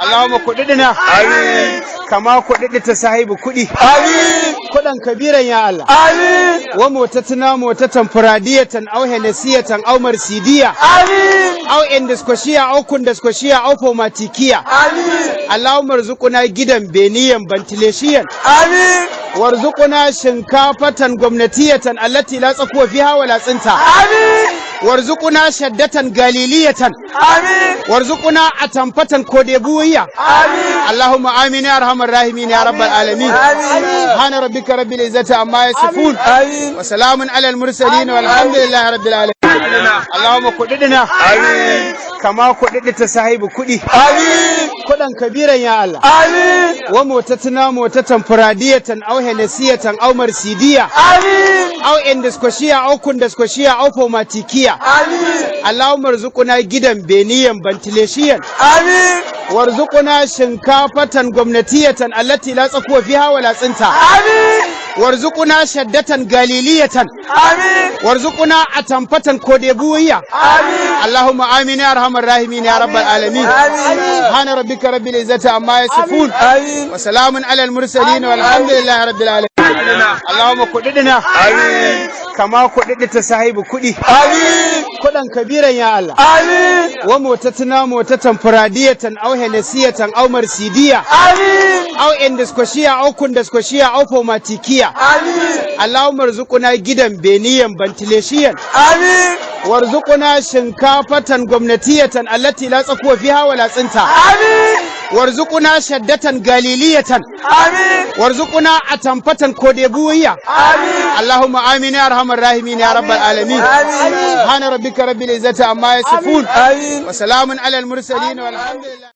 Allahumma kudidina amin kama kudidita sahibu kudi amin kudan kabiran ya Allah amin wa motatuna motatan furadiyatan aw henesiyatan aw marsidiya amin aw endoskoshiya aw kundaskoshiya aw pomatikiya amin Allahumma arzuquna gidan beniyan ventilation amin warzuquna shinkafatan gwamnatiyatan allati la tsakuwa fiha wala tsinta amin warzuquna shaddatan galiliyatan amin warzuquna atamfatan kodebuwiya amin Allahumma amin ya arhamar rahimin ya rabbal alamin subhana rabbika rabbil izzati amma yasifun amin wa salamun alal mursalin walhamdulillahi rabbil alamin Allahumma kudidina amin kama kudidita sahibu kudi amin kudan kabiran ya Allah amin wa motatuna motatan furadiyatan aw henesiyatan aw marsidiya amin aw endoskoshiya aw kundaskoshiya aw pomatikiya amin Allahumma arzuquna gidan beniyan ventilation amin warzuquna shinkafatan gwamnatiyatan allati la tsakuwa fiha wala tsinta amin warzuquna shaddatan galiliyatan amin warzuquna atamfatan kodebuwiya amin Allahumma amin ya arhamar rahimin ya rabbal alamin subhana rabbika rabbil izzati amma yasifun amin wa salamun alal mursalin walhamdulillahi rabbil alamin Allahumma kudidina amin kama kudidita sahibu kudi amin kudan kabiran ya Allah amin wa motatuna motatan furadiyatan aw henesiyatan aw marsidiya amin aw endoskoshiya aw kundaskoshiya aw pomatikiya amin Allahumma arzuquna gidan beniyan ventilation amin warzuquna shinkafatan gwamnatiyatan allati la tsakuwa fiha wala tsinta amin warzuquna shaddatan galiliyatan amin warzuquna atamfatan kodebuwiya amin Allahumma amin ya arhamar rahimin ya rabbal alamin subhana rabbika rabbil izzati amma yasifun amin wa salamun alal mursalin walhamdulillah